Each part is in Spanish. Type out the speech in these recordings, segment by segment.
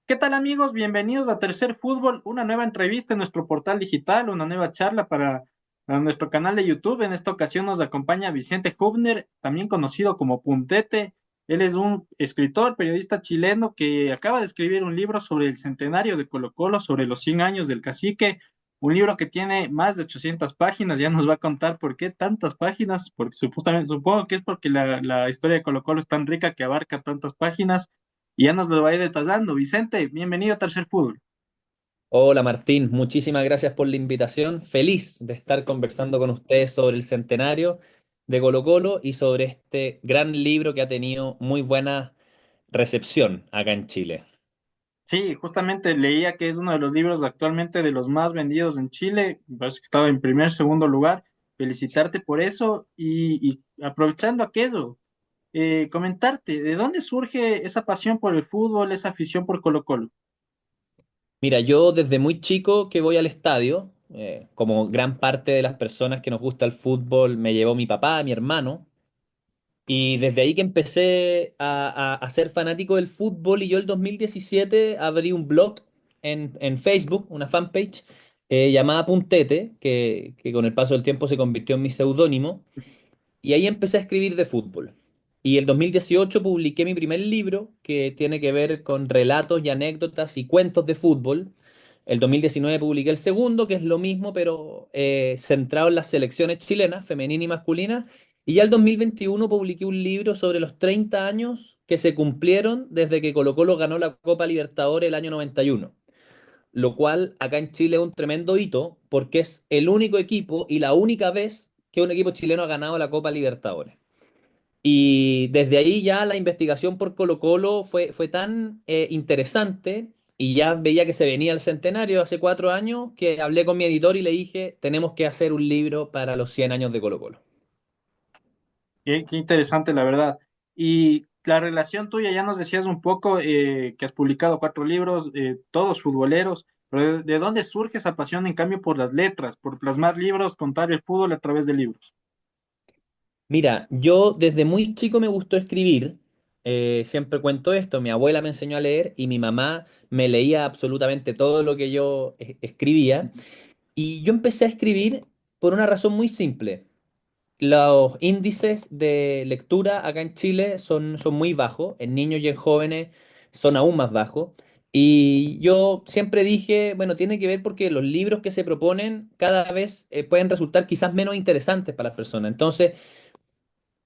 ¿Qué tal amigos? Bienvenidos a Tercer Fútbol, una nueva entrevista en nuestro portal digital, una nueva charla para nuestro canal de YouTube. En esta ocasión nos acompaña Vicente Hubner, también conocido como Puntete. Él es un escritor, periodista chileno que acaba de escribir un libro sobre el centenario de Colo-Colo, sobre los 100 años del cacique, un libro que tiene más de 800 páginas. Ya nos va a contar por qué tantas páginas, porque supuestamente, supongo que es porque la historia de Colo-Colo es tan rica que abarca tantas páginas y ya nos lo va a ir detallando. Vicente, bienvenido a Tercer Fútbol. Hola Martín, muchísimas gracias por la invitación. Feliz de estar conversando con ustedes sobre el centenario de Colo Colo y sobre este gran libro que ha tenido muy buena recepción acá en Chile. Sí, justamente leía que es uno de los libros actualmente de los más vendidos en Chile. Me parece que estaba en primer, segundo lugar. Felicitarte por eso y aprovechando aquello, comentarte, ¿de dónde surge esa pasión por el fútbol, esa afición por Colo-Colo? Mira, yo desde muy chico que voy al estadio, como gran parte de las personas que nos gusta el fútbol, me llevó mi papá, mi hermano. Y desde ahí que empecé a ser fanático del fútbol y yo el 2017 abrí un blog en Facebook, una fanpage llamada Puntete, que con el paso del tiempo se convirtió en mi seudónimo, y ahí empecé a escribir de fútbol. Y el 2018 publiqué mi primer libro que tiene que ver con relatos y anécdotas y cuentos de fútbol. El 2019 publiqué el segundo, que es lo mismo, pero centrado en las selecciones chilenas, femenina y masculina. Y ya el 2021 publiqué un libro sobre los 30 años que se cumplieron desde que Colo-Colo ganó la Copa Libertadores el año 91. Lo cual acá en Chile es un tremendo hito porque es el único equipo y la única vez que un equipo chileno ha ganado la Copa Libertadores. Y desde ahí ya la investigación por Colo-Colo fue tan interesante y ya veía que se venía el centenario hace 4 años que hablé con mi editor y le dije, tenemos que hacer un libro para los 100 años de Colo-Colo. Qué interesante, la verdad. Y la relación tuya, ya nos decías un poco que has publicado cuatro libros, todos futboleros, pero ¿de dónde surge esa pasión, en cambio, por las letras, por plasmar libros, contar el fútbol a través de libros? Mira, yo desde muy chico me gustó escribir. Siempre cuento esto, mi abuela me enseñó a leer y mi mamá me leía absolutamente todo lo que yo escribía. Y yo empecé a escribir por una razón muy simple. Los índices de lectura acá en Chile son muy bajos, en niños y en jóvenes son aún más bajos. Y yo siempre dije, bueno, tiene que ver porque los libros que se proponen cada vez pueden resultar quizás menos interesantes para las personas. Entonces,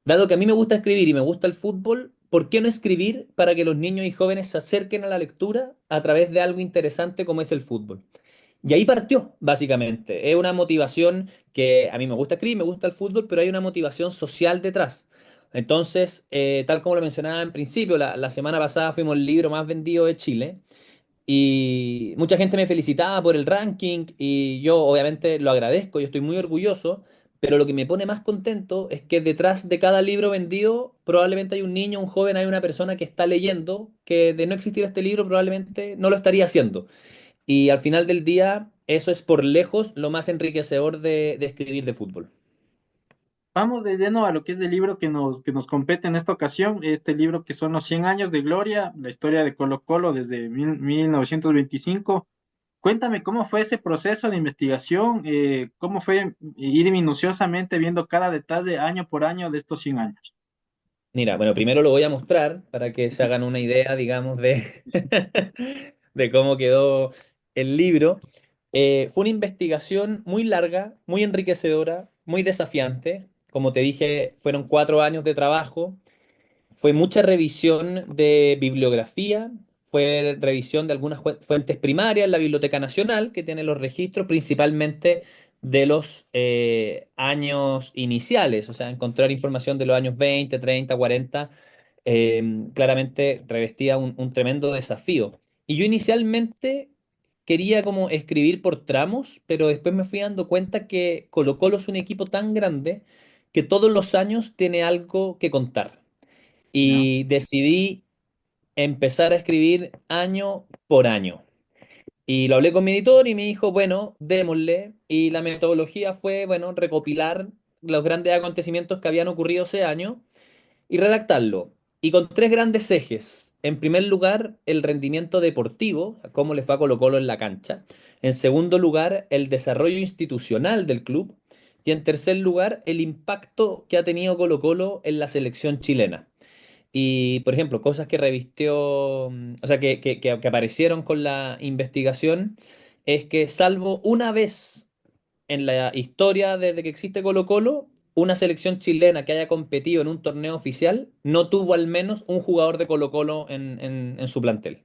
dado que a mí me gusta escribir y me gusta el fútbol, ¿por qué no escribir para que los niños y jóvenes se acerquen a la lectura a través de algo interesante como es el fútbol? Y ahí partió, básicamente. Es una motivación que a mí me gusta escribir, me gusta el fútbol, pero hay una motivación social detrás. Entonces, tal como lo mencionaba en principio, la semana pasada fuimos el libro más vendido de Chile y mucha gente me felicitaba por el ranking y yo obviamente lo agradezco, yo estoy muy orgulloso, pero lo que me pone más contento es que detrás de cada libro vendido probablemente hay un niño, un joven, hay una persona que está leyendo que de no existir este libro probablemente no lo estaría haciendo. Y al final del día, eso es por lejos lo más enriquecedor de escribir de fútbol. Vamos de lleno a lo que es el libro que nos compete en esta ocasión, este libro que son los 100 años de gloria, la historia de Colo-Colo desde 1925. Cuéntame cómo fue ese proceso de investigación, cómo fue ir minuciosamente viendo cada detalle año por año de estos 100 años. Mira, bueno, primero lo voy a mostrar para que se hagan una idea, digamos, de, de cómo quedó el libro. Fue una investigación muy larga, muy enriquecedora, muy desafiante. Como te dije, fueron 4 años de trabajo. Fue mucha revisión de bibliografía, fue revisión de algunas fuentes primarias, la Biblioteca Nacional, que tiene los registros principalmente de los años iniciales, o sea, encontrar información de los años 20, 30, 40, claramente revestía un tremendo desafío. Y yo inicialmente quería como escribir por tramos, pero después me fui dando cuenta que Colo-Colo es un equipo tan grande que todos los años tiene algo que contar ¿Ya? y decidí empezar a escribir año por año. Y lo hablé con mi editor y me dijo, bueno, démosle. Y la metodología fue, bueno, recopilar los grandes acontecimientos que habían ocurrido ese año y redactarlo. y con tres grandes ejes. En primer lugar, el rendimiento deportivo, cómo le fue a Colo-Colo en la cancha. En segundo lugar, el desarrollo institucional del club. Y en tercer lugar, el impacto que ha tenido Colo-Colo en la selección chilena. Y, por ejemplo, cosas que revistió, o sea, que aparecieron con la investigación, es que salvo una vez en la historia desde que existe Colo-Colo, una selección chilena que haya competido en un torneo oficial no tuvo al menos un jugador de Colo-Colo en su plantel.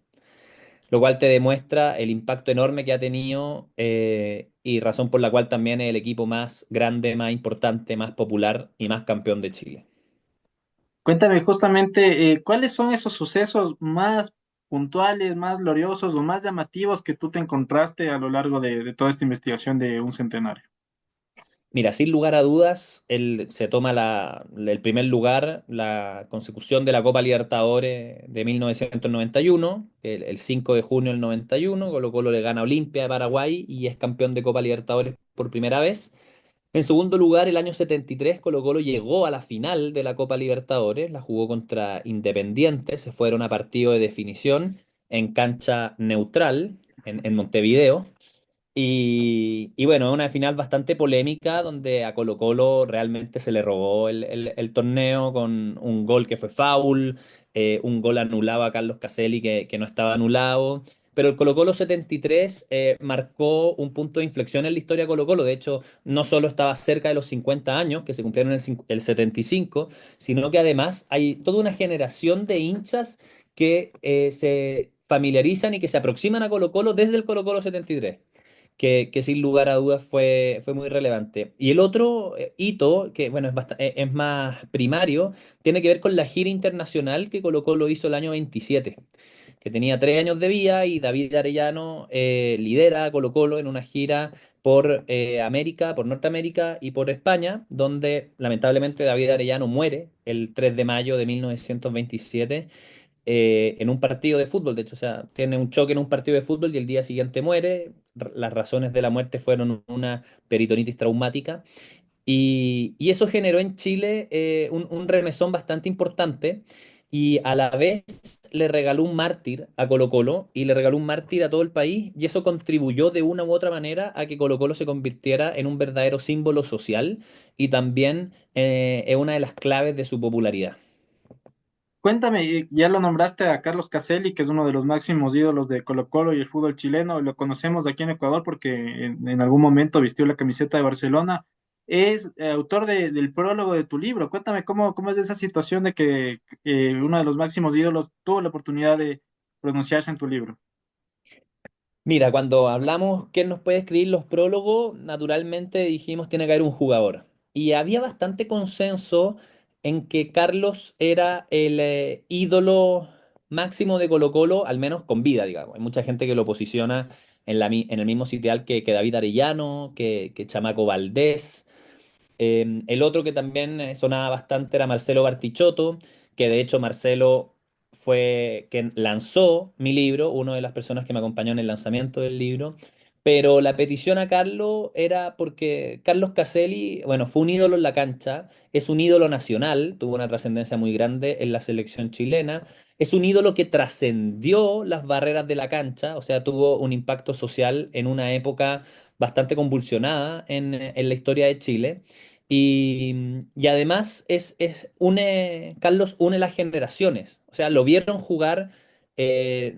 Lo cual te demuestra el impacto enorme que ha tenido y razón por la cual también es el equipo más grande, más importante, más popular y más campeón de Chile. Cuéntame justamente cuáles son esos sucesos más puntuales, más gloriosos o más llamativos que tú te encontraste a lo largo de toda esta investigación de un centenario. Mira, sin lugar a dudas, se toma el primer lugar, la consecución de la Copa Libertadores de 1991, el 5 de junio del 91, Colo-Colo le gana a Olimpia de Paraguay y es campeón de Copa Libertadores por primera vez. En segundo lugar, el año 73, Colo-Colo llegó a la final de la Copa Libertadores, la jugó contra Independiente, se fueron a partido de definición en cancha neutral en Montevideo. Y bueno, una final bastante polémica donde a Colo-Colo realmente se le robó el torneo con un gol que fue foul, un gol anulado a Carlos Caselli que no estaba anulado. Pero el Colo-Colo 73 marcó un punto de inflexión en la historia de Colo-Colo. De hecho, no solo estaba cerca de los 50 años, que se cumplieron el 75, sino que además hay toda una generación de hinchas que se familiarizan y que se aproximan a Colo-Colo desde el Colo-Colo 73 que sin lugar a dudas fue muy relevante. Y el otro hito, que bueno, es más primario, tiene que ver con la gira internacional que Colo-Colo hizo el año 27, que tenía 3 años de vida y David Arellano lidera a Colo-Colo en una gira por América, por Norteamérica y por España, donde lamentablemente David Arellano muere el 3 de mayo de 1927 en un partido de fútbol, de hecho, o sea, tiene un choque en un partido de fútbol y el día siguiente muere. Las razones de la muerte fueron una peritonitis traumática y eso generó en Chile un remesón bastante importante y a la vez le regaló un mártir a Colo-Colo y le regaló un mártir a todo el país y eso contribuyó de una u otra manera a que Colo-Colo se convirtiera en un verdadero símbolo social y también es una de las claves de su popularidad. Cuéntame, ya lo nombraste a Carlos Caselli, que es uno de los máximos ídolos de Colo-Colo y el fútbol chileno. Lo conocemos aquí en Ecuador porque en algún momento vistió la camiseta de Barcelona. Es autor del prólogo de tu libro. Cuéntame cómo es esa situación de que uno de los máximos ídolos tuvo la oportunidad de pronunciarse en tu libro. Mira, cuando hablamos quién nos puede escribir los prólogos, naturalmente dijimos tiene que haber un jugador. Y había bastante consenso en que Carlos era el ídolo máximo de Colo-Colo, al menos con vida, digamos. Hay mucha gente que lo posiciona en el mismo sitial que David Arellano, que Chamaco Valdés. El otro que también sonaba bastante era Marcelo Bartichotto, que de hecho Marcelo fue quien lanzó mi libro, una de las personas que me acompañó en el lanzamiento del libro. Pero la petición a Carlos era porque Carlos Caselli, bueno, fue un ídolo en la cancha, es un ídolo nacional, tuvo una trascendencia muy grande en la selección chilena, es un ídolo que trascendió las barreras de la cancha, o sea, tuvo un impacto social en una época bastante convulsionada en la historia de Chile. Y además Carlos une las generaciones. O sea, lo vieron jugar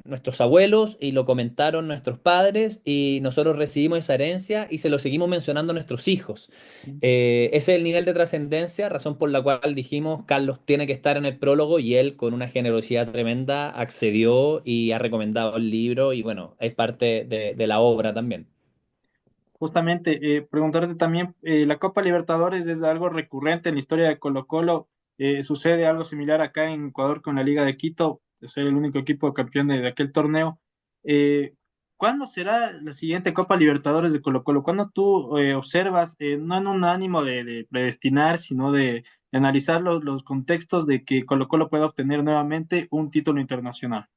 nuestros abuelos y lo comentaron nuestros padres y nosotros recibimos esa herencia y se lo seguimos mencionando a nuestros hijos. Ese es el nivel de trascendencia, razón por la cual dijimos Carlos tiene que estar en el prólogo y él con una generosidad tremenda accedió y ha recomendado el libro y bueno, es parte de la obra también. Justamente, preguntarte también, la Copa Libertadores es algo recurrente en la historia de Colo-Colo. Sucede algo similar acá en Ecuador con la Liga de Quito, de ser el único equipo campeón de aquel torneo. Eh, ¿Cuándo será la siguiente Copa Libertadores de Colo-Colo? ¿Cuándo tú observas, no en un ánimo de predestinar, sino de analizar los contextos de que Colo-Colo pueda obtener nuevamente un título internacional?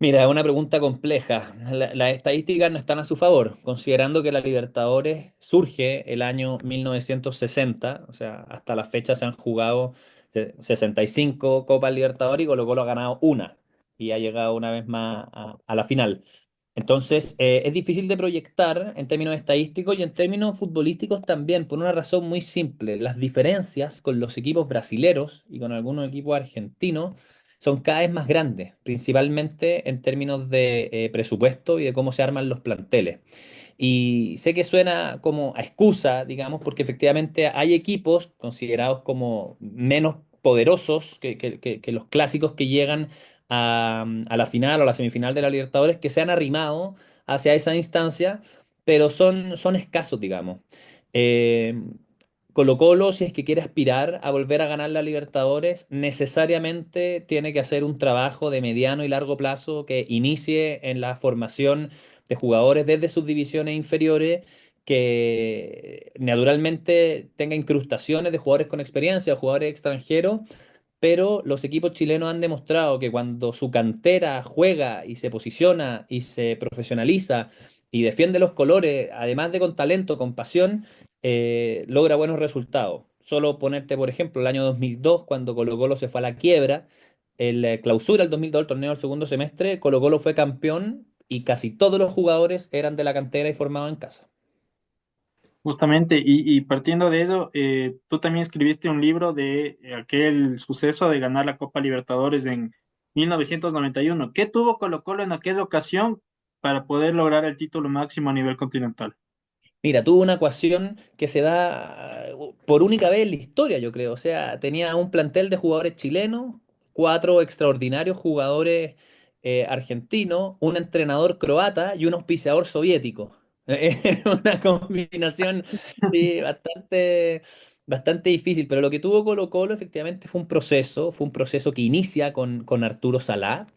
Mira, es una pregunta compleja. Las estadísticas no están a su favor, considerando que la Libertadores surge el año 1960, o sea, hasta la fecha se han jugado 65 Copas Libertadores y Colo-Colo ha ganado una y ha llegado una vez más a la final. Entonces, es difícil de proyectar en términos estadísticos y en términos futbolísticos también, por una razón muy simple. Las diferencias con los equipos brasileros y con algunos equipos argentinos son cada vez más grandes, principalmente en términos de presupuesto y de cómo se arman los planteles. Y sé que suena como a excusa, digamos, porque efectivamente hay equipos considerados como menos poderosos que los clásicos que llegan a la final o a la semifinal de la Libertadores, que se han arrimado hacia esa instancia, pero son escasos, digamos. Eh, Colo-Colo, si es que quiere aspirar a volver a ganar la Libertadores, necesariamente tiene que hacer un trabajo de mediano y largo plazo que inicie en la formación de jugadores desde sus divisiones inferiores, que naturalmente tenga incrustaciones de jugadores con experiencia, jugadores extranjeros, pero los equipos chilenos han demostrado que cuando su cantera juega y se posiciona y se profesionaliza y defiende los colores, además de con talento, con pasión, logra buenos resultados. Solo ponerte, por ejemplo, el año 2002, cuando Colo-Colo se fue a la quiebra, el clausura el 2002, el torneo del segundo semestre, Colo-Colo fue campeón y casi todos los jugadores eran de la cantera y formados en casa. Justamente, y partiendo de eso, tú también escribiste un libro de aquel suceso de ganar la Copa Libertadores en 1991. ¿Qué tuvo Colo-Colo en aquella ocasión para poder lograr el título máximo a nivel continental? Mira, tuvo una ecuación que se da por única vez en la historia, yo creo. O sea, tenía un plantel de jugadores chilenos, cuatro extraordinarios jugadores argentinos, un entrenador croata y un auspiciador soviético. Era una combinación, sí, bastante difícil, pero lo que tuvo Colo-Colo efectivamente fue un proceso que inicia con Arturo Salá,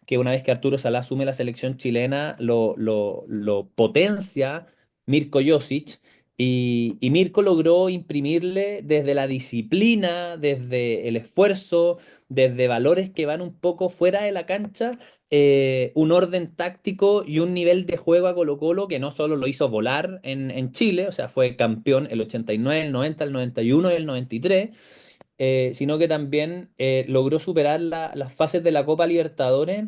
que una vez que Arturo Salá asume la selección chilena, lo potencia Mirko Josic, y Mirko logró imprimirle desde la disciplina, desde el esfuerzo, desde valores que van un poco fuera de la cancha, un orden táctico y un nivel de juego a Colo-Colo que no solo lo hizo volar en Chile, o sea, fue campeón el 89, el 90, el 91 y el 93, sino que también logró superar las fases de la Copa Libertadores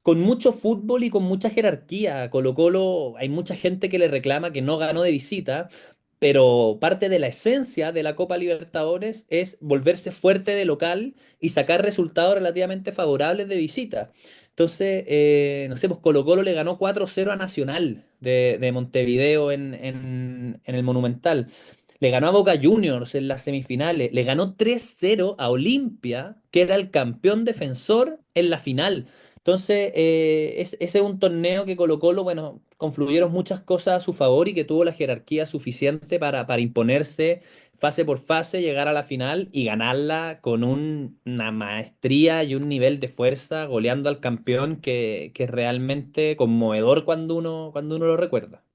con mucho fútbol y con mucha jerarquía. Colo-Colo, hay mucha gente que le reclama que no ganó de visita, pero parte de la esencia de la Copa Libertadores es volverse fuerte de local y sacar resultados relativamente favorables de visita. Entonces, no sé, pues Colo-Colo le ganó 4-0 a Nacional de Montevideo en el Monumental. Le ganó a Boca Juniors en las semifinales. Le ganó 3-0 a Olimpia, que era el campeón defensor en la final. Entonces, ese es un torneo que Colo-Colo, bueno, confluyeron muchas cosas a su favor y que tuvo la jerarquía suficiente para imponerse fase por fase, llegar a la final y ganarla con una maestría y un nivel de fuerza, goleando al campeón que es realmente conmovedor cuando uno lo recuerda.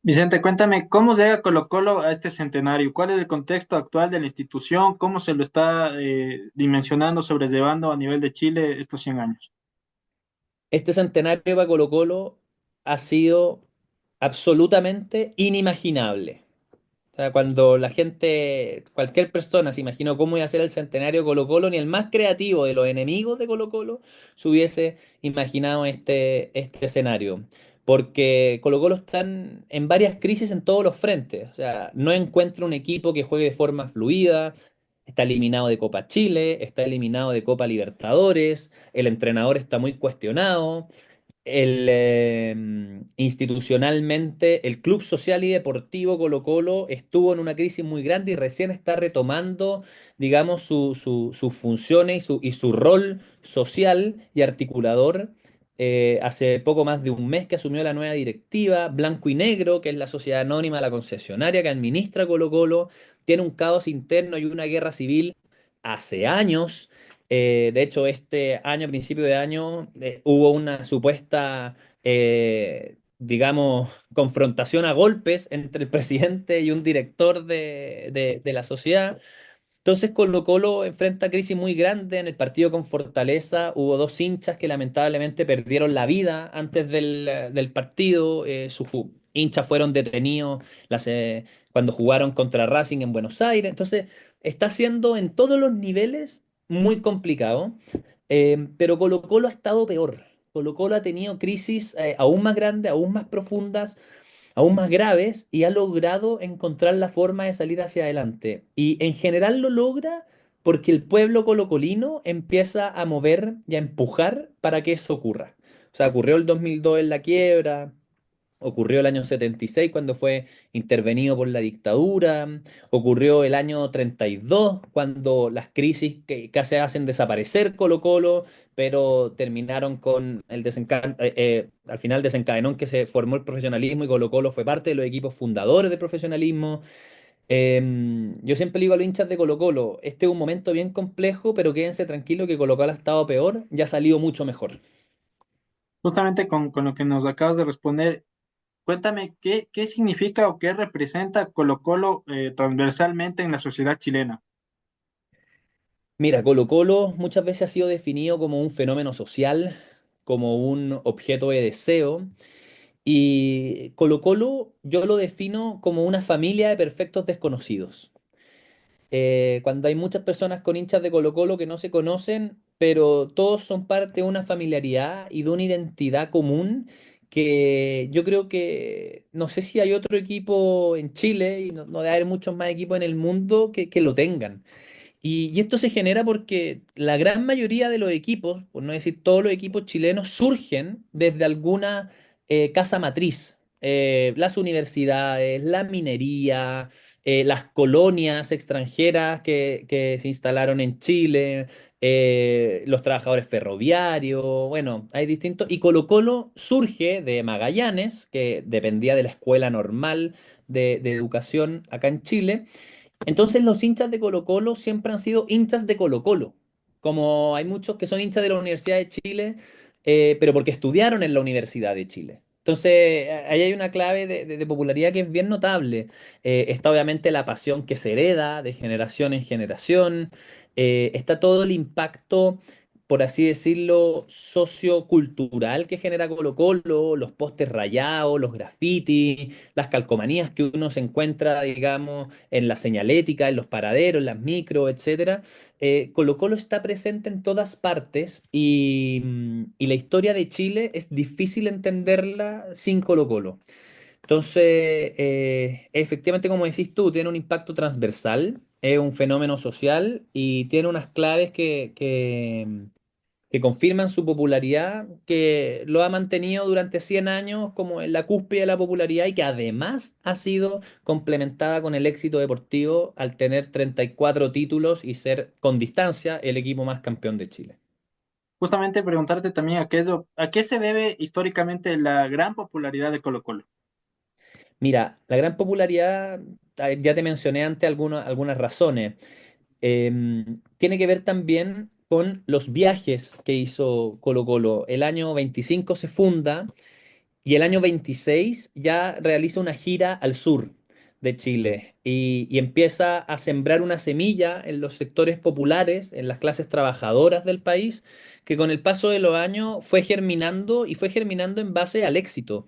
Vicente, cuéntame, ¿cómo llega Colo-Colo a este centenario? ¿Cuál es el contexto actual de la institución? ¿Cómo se lo está dimensionando, sobrellevando a nivel de Chile estos 100 años? Este centenario para Colo-Colo ha sido absolutamente inimaginable. O sea, cuando la gente, cualquier persona se imaginó cómo iba a ser el centenario de Colo-Colo, ni el más creativo de los enemigos de Colo-Colo se hubiese imaginado este escenario. Porque Colo-Colo están en varias crisis en todos los frentes. O sea, no encuentra un equipo que juegue de forma fluida, está eliminado de Copa Chile, está eliminado de Copa Libertadores, el entrenador está muy cuestionado, institucionalmente, el Club Social y Deportivo Colo-Colo estuvo en una crisis muy grande y recién está retomando, digamos, sus funciones y su rol social y articulador. Hace poco más de un mes que asumió la nueva directiva, Blanco y Negro, que es la sociedad anónima, la concesionaria que administra Colo-Colo, tiene un caos interno y una guerra civil hace años. De hecho, este año, principio de año, hubo una supuesta, digamos, confrontación a golpes entre el presidente y un director de la sociedad. Entonces Colo-Colo enfrenta crisis muy grande en el partido con Fortaleza. Hubo dos hinchas que lamentablemente perdieron la vida antes del partido. Sus hinchas fueron detenidos las, cuando jugaron contra Racing en Buenos Aires. Entonces está siendo en todos los niveles muy complicado, pero Colo-Colo ha estado peor. Colo-Colo ha tenido crisis aún más grandes, aún más profundas, aún más graves y ha logrado encontrar la forma de salir hacia adelante. Y en general lo logra porque el pueblo colocolino empieza a mover y a empujar para que eso ocurra. O sea, ocurrió el 2002 en la quiebra, ocurrió el año 76 cuando fue intervenido por la dictadura, ocurrió el año 32 cuando las crisis que casi hacen desaparecer Colo-Colo, pero terminaron con el al final desencadenó en que se formó el profesionalismo y Colo-Colo fue parte de los equipos fundadores del profesionalismo. Yo siempre le digo a los hinchas de Colo-Colo, este es un momento bien complejo, pero quédense tranquilos que Colo-Colo ha estado peor, ya ha salido mucho mejor. Justamente con lo que nos acabas de responder, cuéntame qué significa o qué representa Colo-Colo transversalmente en la sociedad chilena. Mira, Colo-Colo muchas veces ha sido definido como un fenómeno social, como un objeto de deseo, y Colo-Colo yo lo defino como una familia de perfectos desconocidos. Cuando hay muchas personas con hinchas de Colo-Colo que no se conocen, pero todos son parte de una familiaridad y de una identidad común que yo creo que no sé si hay otro equipo en Chile y no debe haber muchos más equipos en el mundo que lo tengan. Y esto se genera porque la gran mayoría de los equipos, por no decir todos los equipos chilenos, surgen desde alguna casa matriz. Las universidades, la minería, las colonias extranjeras que se instalaron en Chile, los trabajadores ferroviarios, bueno, hay distintos. Y Colo-Colo surge de Magallanes, que dependía de la escuela normal de educación acá en Chile. Entonces los hinchas de Colo-Colo siempre han sido hinchas de Colo-Colo, como hay muchos que son hinchas de la Universidad de Chile, pero porque estudiaron en la Universidad de Chile. Entonces, ahí hay una clave de popularidad que es bien notable. Está obviamente la pasión que se hereda de generación en generación. Está todo el impacto, por así decirlo, sociocultural que genera Colo-Colo, los pósters rayados, los grafitis, las calcomanías que uno se encuentra, digamos, en la señalética, en los paraderos, en las micros, etcétera. Colo-Colo está presente en todas partes y la historia de Chile es difícil entenderla sin Colo-Colo. Entonces, efectivamente, como decís tú, tiene un impacto transversal, es un fenómeno social y tiene unas claves que confirman su popularidad, que lo ha mantenido durante 100 años como en la cúspide de la popularidad y que además ha sido complementada con el éxito deportivo al tener 34 títulos y ser con distancia el equipo más campeón de Chile. Justamente preguntarte también a qué se debe históricamente la gran popularidad de Colo-Colo. Mira, la gran popularidad, ya te mencioné antes algunas razones. Tiene que ver también con los viajes que hizo Colo-Colo. El año 25 se funda. Y el año 26 ya realiza una gira al sur de Chile y empieza a sembrar una semilla en los sectores populares, en las clases trabajadoras del país, que con el paso de los años fue germinando y fue germinando en base al éxito.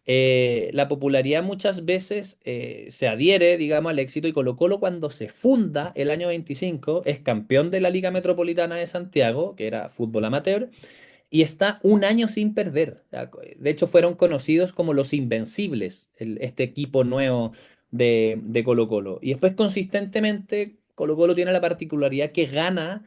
La popularidad muchas veces se adhiere, digamos, al éxito y Colo-Colo cuando se funda el año 25 es campeón de la Liga Metropolitana de Santiago, que era fútbol amateur, y está un año sin perder. O sea, de hecho, fueron conocidos como los Invencibles, este equipo nuevo de Colo-Colo. Y después, consistentemente, Colo-Colo tiene la particularidad que gana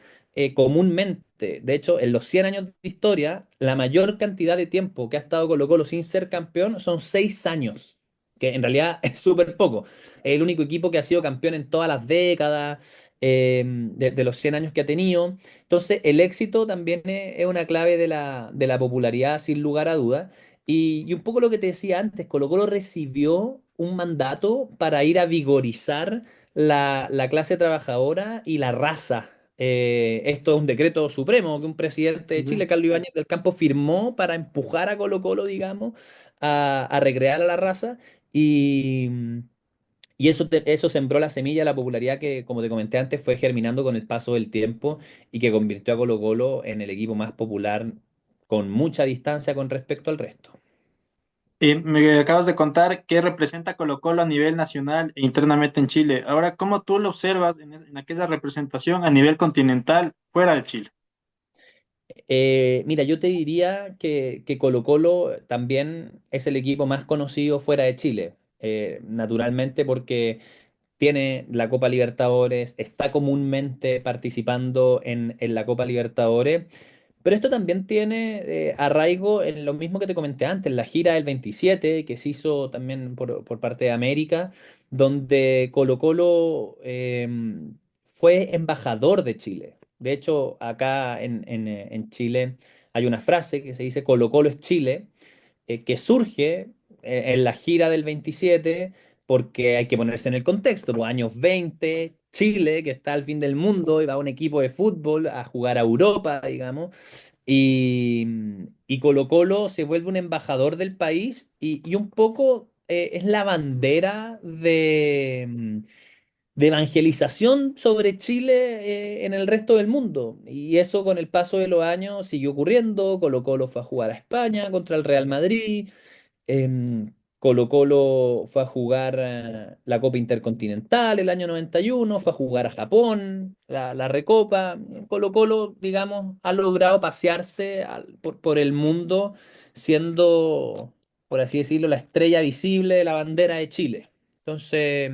comúnmente. De hecho, en los 100 años de historia, la mayor cantidad de tiempo que ha estado Colo-Colo sin ser campeón son 6 años, que en realidad es súper poco. Es el único equipo que ha sido campeón en todas las décadas, de los 100 años que ha tenido. Entonces, el éxito también es una clave de la popularidad, sin lugar a dudas. Y un poco lo que te decía antes, Colo-Colo recibió un mandato para ir a vigorizar la clase trabajadora y la raza. Esto es un decreto supremo que un presidente de Chile, Ujú. Carlos Ibáñez del Campo, firmó para empujar a Colo-Colo, digamos, a recrear a la raza. Y, y eso sembró la semilla de la popularidad que, como te comenté antes, fue germinando con el paso del tiempo y que convirtió a Colo-Colo en el equipo más popular con mucha distancia con respecto al resto. Me acabas de contar qué representa Colo-Colo a nivel nacional e internamente en Chile. Ahora, ¿cómo tú lo observas en aquella representación a nivel continental fuera de Chile? Mira, yo te diría que Colo-Colo también es el equipo más conocido fuera de Chile, naturalmente porque tiene la Copa Libertadores, está comúnmente participando en la Copa Libertadores, pero esto también tiene arraigo en lo mismo que te comenté antes, en la gira del 27 que se hizo también por parte de América, donde Colo-Colo fue embajador de Chile. De hecho, acá en Chile hay una frase que se dice Colo-Colo es Chile, que surge en la gira del 27 porque hay que ponerse en el contexto, los años 20, Chile, que está al fin del mundo, y va un equipo de fútbol a jugar a Europa, digamos, y, y Colo-Colo se vuelve un embajador del país y un poco es la bandera de evangelización sobre Chile en el resto del mundo. Y eso con el paso de los años siguió ocurriendo. Colo-Colo fue a jugar a España contra el Real Madrid. Colo-Colo fue a jugar la Copa Intercontinental el año 91, fue a jugar a Japón, la Recopa. Colo-Colo, digamos, ha logrado pasearse por el mundo siendo, por así decirlo, la estrella visible de la bandera de Chile. Entonces,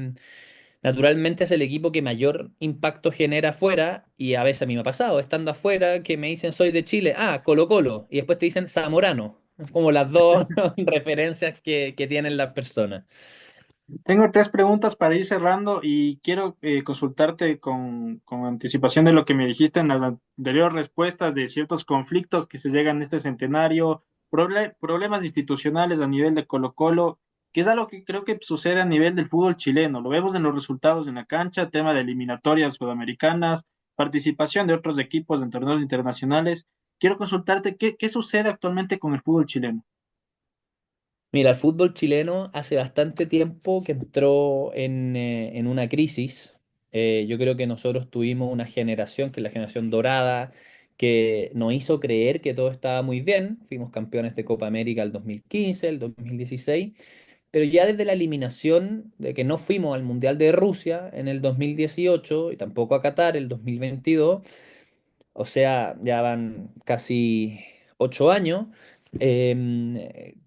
naturalmente es el equipo que mayor impacto genera afuera y a veces a mí me ha pasado, estando afuera, que me dicen soy de Chile, Colo-Colo, y después te dicen Zamorano, como las dos referencias que tienen las personas. Tengo tres preguntas para ir cerrando y quiero consultarte con anticipación de lo que me dijiste en las anteriores respuestas de ciertos conflictos que se llegan en este centenario, problemas institucionales a nivel de Colo-Colo, que es algo que creo que sucede a nivel del fútbol chileno. Lo vemos en los resultados en la cancha, tema de eliminatorias sudamericanas, participación de otros equipos en torneos internacionales. Quiero consultarte qué sucede actualmente con el fútbol chileno. Mira, el fútbol chileno hace bastante tiempo que entró en una crisis. Yo creo que nosotros tuvimos una generación, que es la generación dorada, que nos hizo creer que todo estaba muy bien. Fuimos campeones de Copa América el 2015, el 2016. Pero ya desde la eliminación de que no fuimos al Mundial de Rusia en el 2018 y tampoco a Qatar el 2022, o sea, ya van casi 8 años.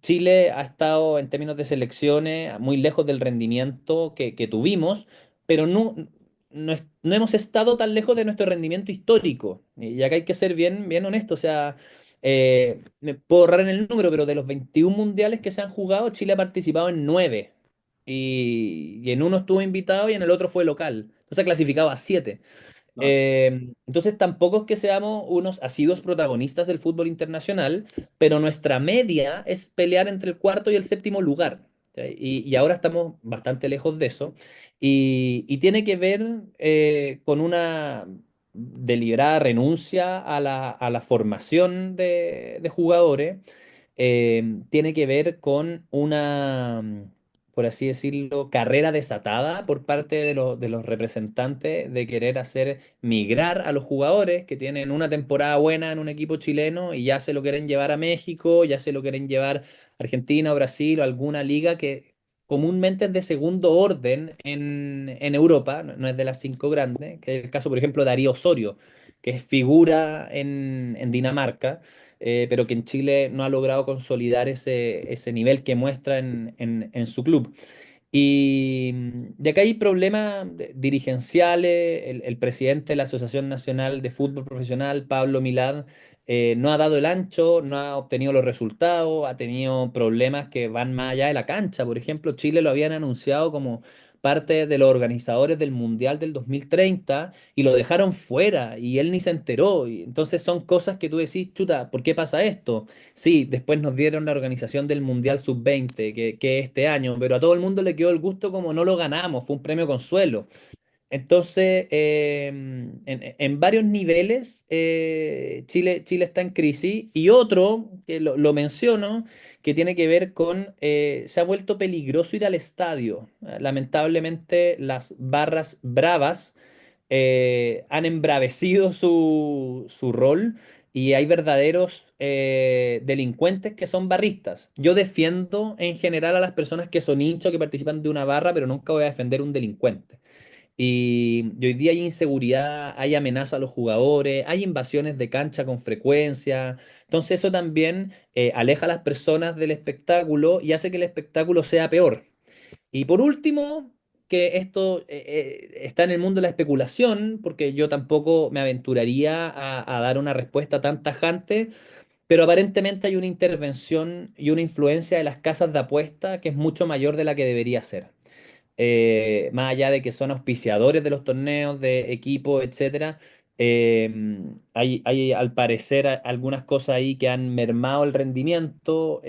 Chile ha estado en términos de selecciones muy lejos del rendimiento que tuvimos, pero no hemos estado tan lejos de nuestro rendimiento histórico. Y acá hay que ser bien, bien honesto. O sea, me puedo ahorrar en el número, pero de los 21 mundiales que se han jugado, Chile ha participado en 9. Y en uno estuvo invitado y en el otro fue local. Entonces ha clasificado a 7. Entonces tampoco es que seamos unos asiduos protagonistas del fútbol internacional, pero nuestra media es pelear entre el cuarto y el séptimo lugar. ¿Sí? Y ahora estamos bastante lejos de eso. Y tiene que ver con una deliberada renuncia a la formación de jugadores. Tiene que ver con una, por así decirlo, carrera desatada por parte de los representantes de querer hacer migrar a los jugadores que tienen una temporada buena en un equipo chileno y ya se lo quieren llevar a México, ya se lo quieren llevar a Argentina o Brasil o alguna liga que comúnmente es de segundo orden en Europa, no es de las cinco grandes, que es el caso, por ejemplo, de Darío Osorio, que es figura en Dinamarca, pero que en Chile no ha logrado consolidar ese nivel que muestra en su club. Y de acá hay problemas dirigenciales. El presidente de la Asociación Nacional de Fútbol Profesional, Pablo Milad, no ha dado el ancho, no ha obtenido los resultados, ha tenido problemas que van más allá de la cancha. Por ejemplo, Chile lo habían anunciado como parte de los organizadores del Mundial del 2030 y lo dejaron fuera y él ni se enteró. Y entonces son cosas que tú decís, chuta, ¿por qué pasa esto? Sí, después nos dieron la organización del Mundial Sub-20, que es este año, pero a todo el mundo le quedó el gusto como no lo ganamos, fue un premio consuelo. Entonces, en varios niveles, Chile está en crisis. Y otro, que lo menciono, que tiene que ver con, se ha vuelto peligroso ir al estadio. Lamentablemente, las barras bravas han embravecido su rol y hay verdaderos delincuentes que son barristas. Yo defiendo en general a las personas que son hinchas o que participan de una barra, pero nunca voy a defender un delincuente. Y hoy día hay inseguridad, hay amenaza a los jugadores, hay invasiones de cancha con frecuencia. Entonces eso también aleja a las personas del espectáculo y hace que el espectáculo sea peor. Y por último, que esto está en el mundo de la especulación, porque yo tampoco me aventuraría a dar una respuesta tan tajante, pero aparentemente hay una intervención y una influencia de las casas de apuesta que es mucho mayor de la que debería ser. Más allá de que son auspiciadores de los torneos, de equipos, etcétera, hay al parecer algunas cosas ahí que han mermado el rendimiento,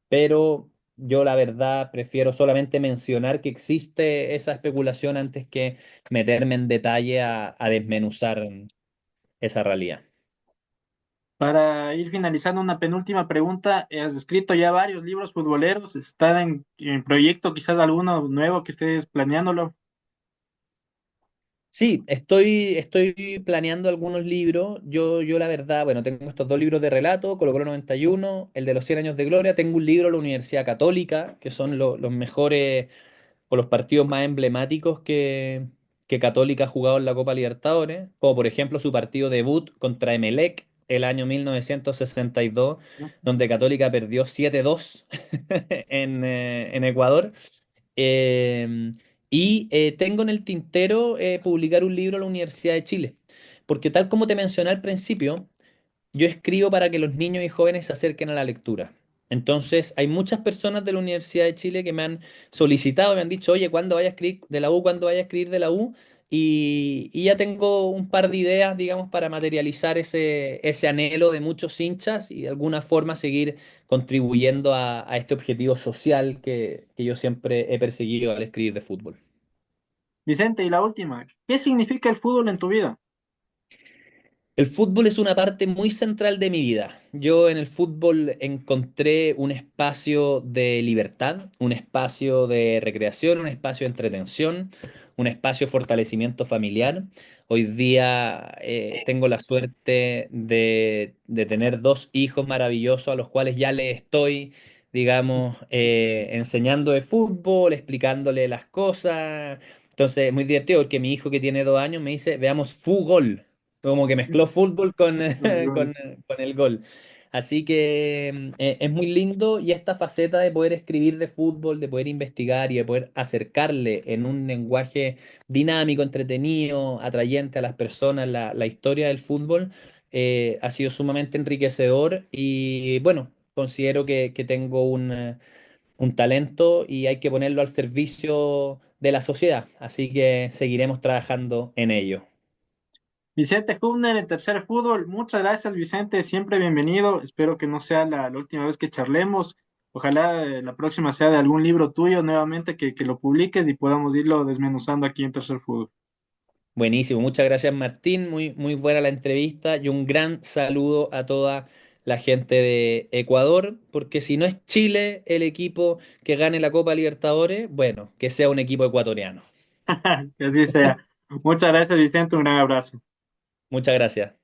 pero yo la verdad prefiero solamente mencionar que existe esa especulación antes que meterme en detalle a desmenuzar esa realidad. Para ir finalizando, una penúltima pregunta. Has escrito ya varios libros futboleros. ¿Está en proyecto quizás alguno nuevo que estés planeándolo? Sí, estoy planeando algunos libros. Yo la verdad, bueno, tengo estos dos libros de relato, Colo-Colo 91, el de los 100 años de gloria. Tengo un libro de la Universidad Católica, que son los mejores o los partidos más emblemáticos que Católica ha jugado en la Copa Libertadores, como por ejemplo su partido debut contra Emelec el año 1962, donde Católica perdió 7-2 en Ecuador. Eh, tengo en el tintero publicar un libro a la Universidad de Chile, porque tal como te mencioné al principio, yo escribo para que los niños y jóvenes se acerquen a la lectura. Entonces, hay muchas personas de la Universidad de Chile que me han solicitado, me han dicho, oye, ¿cuándo vaya a escribir de la U? ¿Cuándo vaya a escribir de la U? Y ya tengo un par de ideas, digamos, para materializar ese anhelo de muchos hinchas y de alguna forma seguir contribuyendo a este objetivo social que yo siempre he perseguido al escribir de fútbol. Vicente, y la última. ¿Qué significa el fútbol en tu vida? El fútbol es una parte muy central de mi vida. Yo en el fútbol encontré un espacio de libertad, un espacio de recreación, un espacio de entretención, un espacio de fortalecimiento familiar. Hoy día tengo la suerte de tener dos hijos maravillosos a los cuales ya les estoy, digamos, enseñando de fútbol, explicándole las cosas. Entonces, es muy divertido porque mi hijo que tiene 2 años me dice, veamos fútbol. Como que mezcló fútbol con, con el gol. Así que es muy lindo y esta faceta de poder escribir de fútbol, de poder investigar y de poder acercarle en un lenguaje dinámico, entretenido, atrayente a las personas la historia del fútbol, ha sido sumamente enriquecedor y bueno, considero que tengo un talento y hay que ponerlo al servicio de la sociedad. Así que seguiremos trabajando en ello. Vicente Hubner en Tercer Fútbol. Muchas gracias, Vicente. Siempre bienvenido. Espero que no sea la última vez que charlemos. Ojalá la próxima sea de algún libro tuyo nuevamente que lo publiques y podamos irlo desmenuzando aquí en Tercer Fútbol. Buenísimo, muchas gracias Martín, muy buena la entrevista y un gran saludo a toda la gente de Ecuador, porque si no es Chile el equipo que gane la Copa Libertadores, bueno, que sea un equipo ecuatoriano. Que así sea. Muchas gracias, Vicente. Un gran abrazo. Muchas gracias.